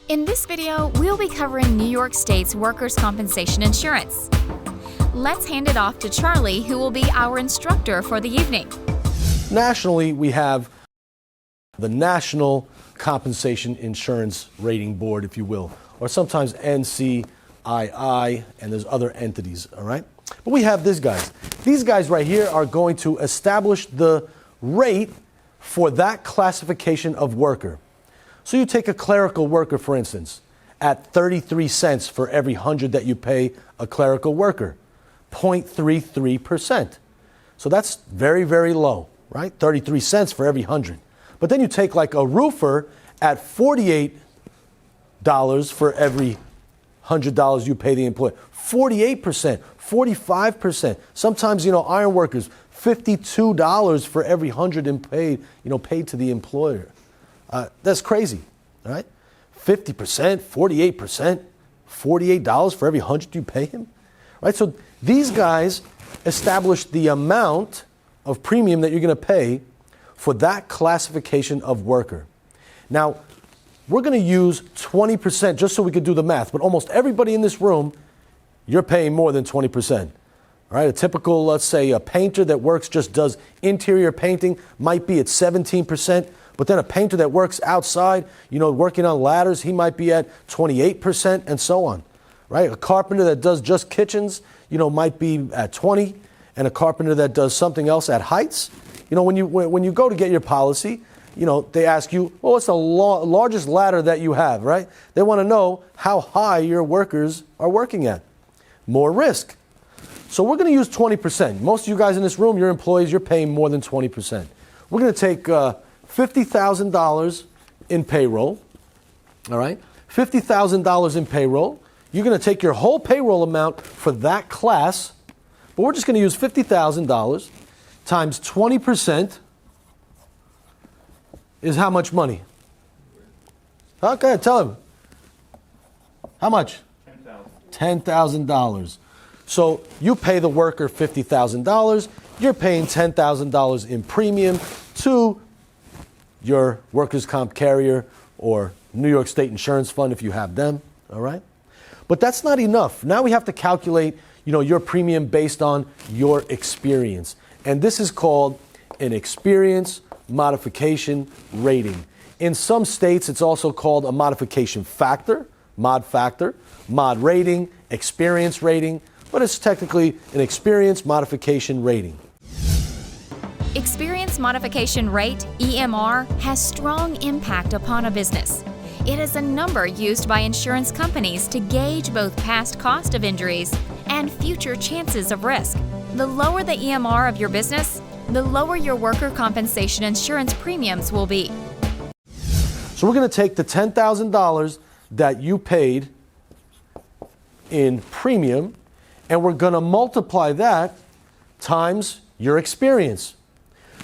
In this video, we'll be covering New York State's workers' compensation insurance. Let's hand it off to Charlie, who will be our instructor for the evening. Nationally, we have the National Compensation Insurance Rating Board, if you will, or sometimes NCII, and there's other entities, all right? But we have these guys. These guys right here are going to establish the rate for that classification of worker. So you take a clerical worker, for instance, at 33 cents for every 100 that you pay a clerical worker, 0.33%. So that's very, very low, right? 33 cents for every 100. But then you take like a roofer at $48 for every $100 you pay the employee. 48%, 45%. Sometimes, iron workers, $52 for every 100 paid to the employer. That's crazy, all right? 50%, 48%, $48 for every 100 you pay him, right? So these guys establish the amount of premium that you're going to pay for that classification of worker. Now, we're going to use 20% just so we could do the math, but almost everybody in this room, you're paying more than 20%. All right, a typical, let's say, a painter that just does interior painting might be at 17%. But then a painter that works outside, working on ladders, he might be at 28% and so on, right? A carpenter that does just kitchens, might be at 20, and a carpenter that does something else at heights. When you go to get your policy, they ask you, well, what's the largest ladder that you have, right? They want to know how high your workers are working at. More risk. So we're going to use 20%. Most of you guys in this room, your employees, you're paying more than 20%. We're going to take $50,000 in payroll, all right? $50,000 in payroll. You're going to take your whole payroll amount for that class, but we're just going to use $50,000 times 20% is how much money? Okay, tell him. How much? $10,000. So you pay the worker $50,000. You're paying $10,000 in premium to your workers' comp carrier or New York State Insurance Fund if you have them, all right? But that's not enough. Now we have to calculate, your premium based on your experience. And this is called an experience modification rating. In some states, it's also called a modification factor, mod rating, experience rating, but it's technically an experience modification rating. Experience Modification Rate, EMR, has strong impact upon a business. It is a number used by insurance companies to gauge both past cost of injuries and future chances of risk. The lower the EMR of your business, the lower your worker compensation insurance premiums will be. So we're going to take the $10,000 that you paid in premium, and we're going to multiply that times your experience.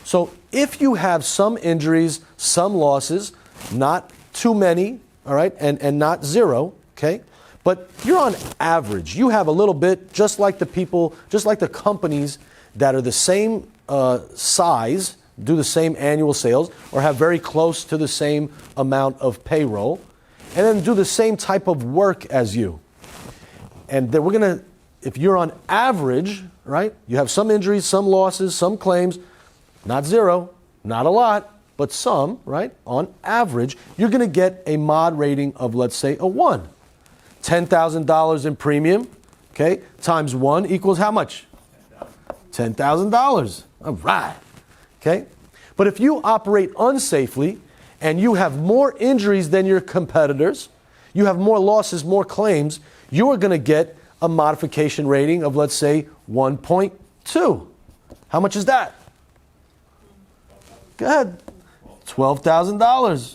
So if you have some injuries, some losses, not too many, all right, and not zero, okay, but you're on average. You have a little bit, just like the companies that are the same size, do the same annual sales, or have very close to the same amount of payroll, and then do the same type of work as you. And then if you're on average, right, you have some injuries, some losses, some claims, not zero, not a lot, but some, right? On average, you're going to get a mod rating of, let's say, a 1. $10,000 in premium, okay, times 1 equals how much? $10,000. All right, okay? But if you operate unsafely and you have more injuries than your competitors, you have more losses, more claims, you are going to get a modification rating of, let's say, 1.2. How much is that? Go ahead. $12,000.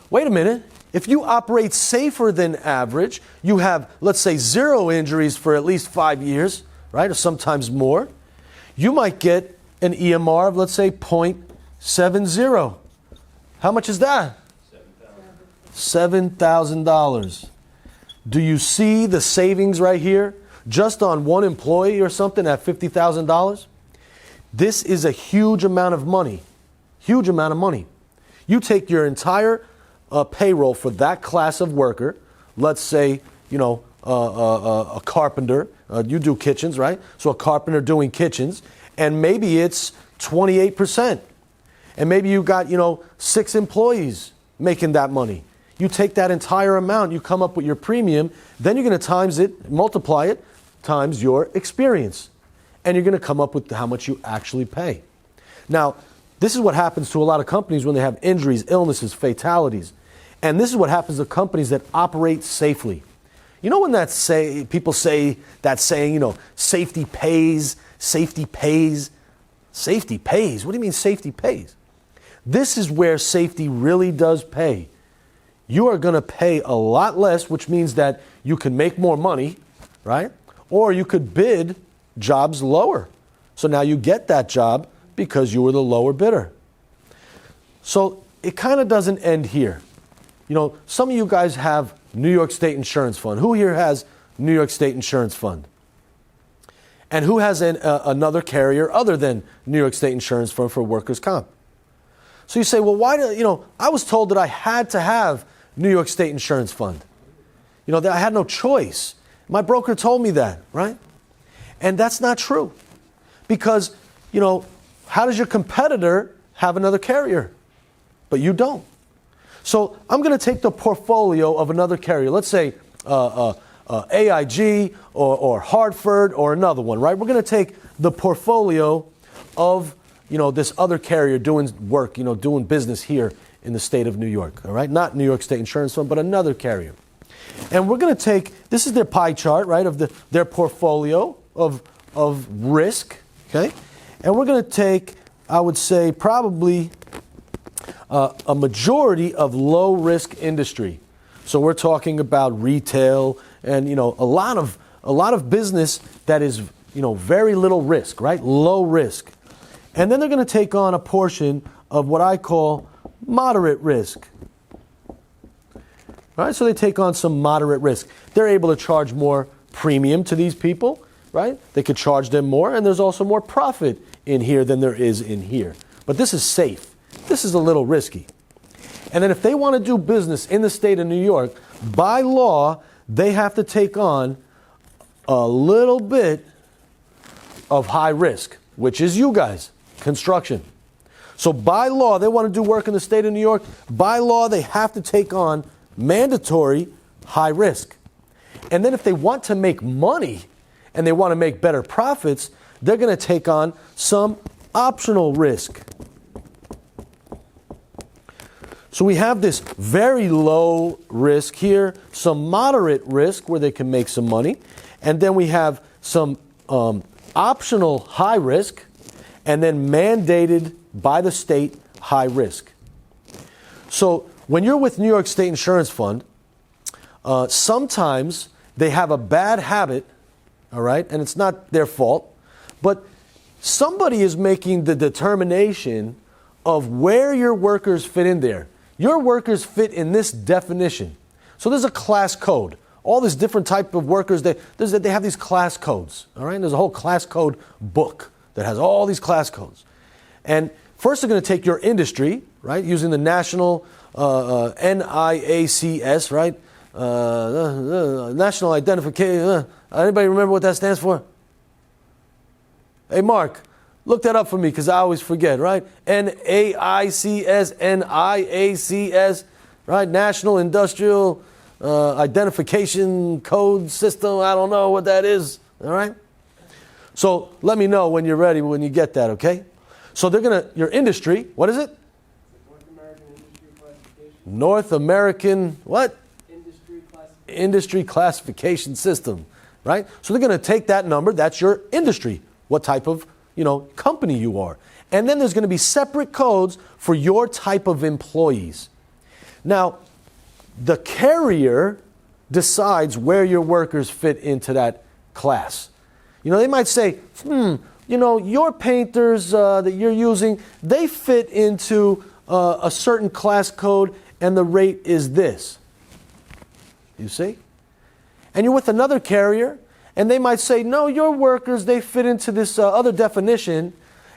Wait a minute. If you operate safer than average, you have, let's say, 0 injuries for at least 5 years, right, or sometimes more, you might get an EMR of, let's say, 0.70. How much is that? $7,000. Do you see the savings right here? Just on one employee or something at $50,000? This is a huge amount of money. Huge amount of money. You take your entire payroll for that class of worker. Let's say, a carpenter. You do kitchens, right? So a carpenter doing kitchens, and maybe it's 28%. And maybe you got, 6 employees making that money. You take that entire amount, you come up with your premium, then you're going to times it, multiply it, times your experience. And you're going to come up with how much you actually pay. Now, this is what happens to a lot of companies when they have injuries, illnesses, fatalities. And this is what happens to companies that operate safely. You know when people say that saying, safety pays, safety pays? Safety pays? What do you mean safety pays? This is where safety really does pay. You are going to pay a lot less, which means that you can make more money, right? Or you could bid jobs lower. So now you get that job because you were the lower bidder. So it kind of doesn't end here. Some of you guys have New York State Insurance Fund. Who here has New York State Insurance Fund? And who has another carrier other than New York State Insurance Fund for workers' comp? So you say, well, why do, I was told that I had to have New York State Insurance Fund. That I had no choice. My broker told me that, right? And that's not true. Because, how does your competitor have another carrier? But you don't. So I'm going to take the portfolio of another carrier. Let's say AIG or Hartford or another one, right? We're going to take the portfolio of, this other carrier doing work, doing business here in the state of New York, all right? Not New York State Insurance Fund, but another carrier. And we're going to take, this is their pie chart, right, of their portfolio of risk, okay? And we're going to take, I would say, probably a majority of low-risk industry. So we're talking about retail and, a lot of business that is, very little risk, right? Low risk. And then they're going to take on a portion of what I call moderate risk. All right, so they take on some moderate risk. They're able to charge more premium to these people, right? They could charge them more, and there's also more profit in here than there is in here. But this is safe. This is a little risky. And then if they want to do business in the state of New York, by law, they have to take on a little bit of high risk, which is you guys, construction. So by law, they want to do work in the state of New York. By law, they have to take on mandatory high risk. And then if they want to make money and they want to make better profits, they're going to take on some optional risk. So we have this very low risk here, some moderate risk where they can make some money, and then we have some optional high risk, and then mandated by the state high risk. So when you're with New York State Insurance Fund, sometimes they have a bad habit, all right, and it's not their fault, but somebody is making the determination of where your workers fit in there. Your workers fit in this definition. So there's a class code. All these different type of workers, they have these class codes. All right, and there's a whole class code book that has all these class codes. And first they're going to take your industry, right, using the national NIACS, right, National Identification. Anybody remember what that stands for? Hey, Mark. Look that up for me because I always forget, right? NAICS, NIACS, right? National Industrial Identification Code System. I don't know what that is, all right? So let me know when you're ready, when you get that, okay? So they're going to, your industry, what is it? North American Industry Classification. North American, what? Industry Classification. Industry Classification System, right? So they're going to take that number, that's your industry, what type of company you are. And then there's going to be separate codes for your type of employees. Now, the carrier decides where your workers fit into that class. They might say, your painters that you're using, they fit into a certain class code and the rate is this. You see? And you're with another carrier and they might say, no, your workers, they fit into this other definition,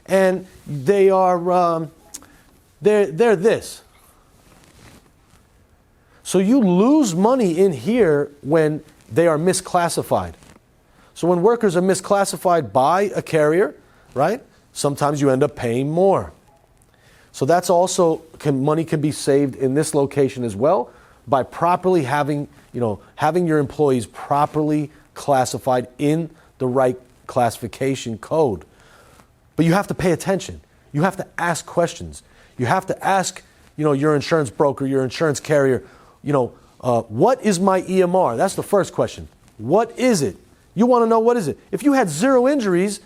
and they are, they're this. So you lose money in here when they are misclassified. So when workers are misclassified by a carrier, right, sometimes you end up paying more. So that's also, money can be saved in this location as well by properly having your employees properly classified in the right classification code. But you have to pay attention. You have to ask questions. You have to ask, your insurance broker, your insurance carrier, what is my EMR? That's the first question. What is it? You want to know what is it. If you had 0 injuries,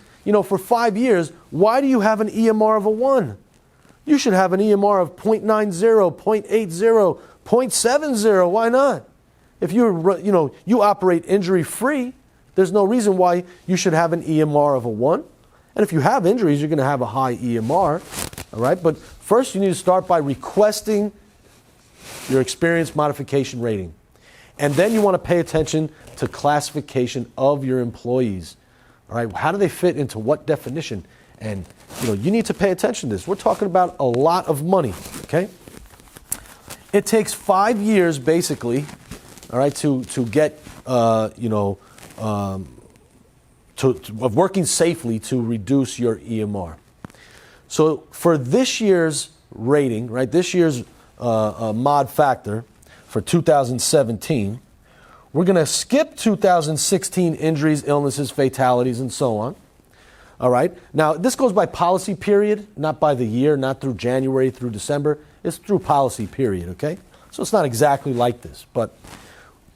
for 5 years, why do you have an EMR of a 1? You should have an EMR of 0.90, 0.80, 0.70. Why not? If you operate injury-free, there's no reason why you should have an EMR of a 1. And if you have injuries, you're going to have a high EMR. All right? But first, you need to start by requesting your experience modification rating. And then you want to pay attention to classification of your employees. All right? How do they fit into what definition? And you need to pay attention to this. We're talking about a lot of money, okay? It takes 5 years, basically, all right, to get, of working safely to reduce your EMR. So for this year's rating, right, this year's mod factor for 2017, we're going to skip 2016 injuries, illnesses, fatalities, and so on. All right. Now, this goes by policy period, not by the year, not through January through December. It's through policy period, okay? So it's not exactly like this, but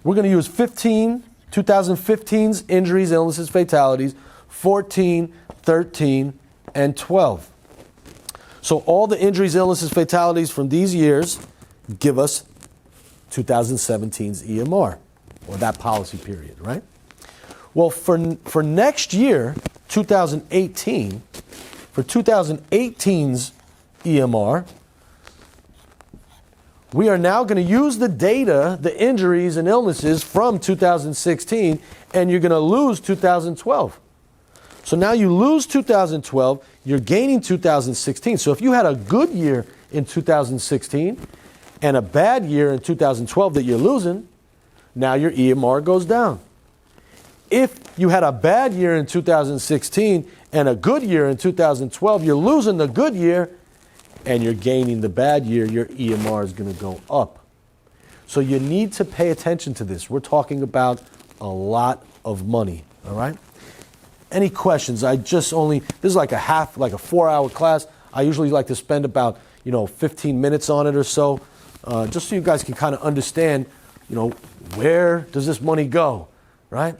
we're going to use 2015's injuries, illnesses, fatalities, 14, 13, and 12. So all the injuries, illnesses, fatalities from these years give us 2017's EMR, or that policy period, right? Well, for next year, 2018, for 2018's EMR, we are now going to use the data, the injuries and illnesses from 2016, and you're going to lose 2012. So now you lose 2012, you're gaining 2016. So if you had a good year in 2016 and a bad year in 2012 that you're losing, now your EMR goes down. If you had a bad year in 2016 and a good year in 2012, you're losing the good year and you're gaining the bad year, your EMR is going to go up. So you need to pay attention to this. We're talking about a lot of money, all right? Any questions? This is like a 4-hour class. I usually like to spend about, 15 minutes on it or so, just so you guys can kind of understand, where does this money go, right?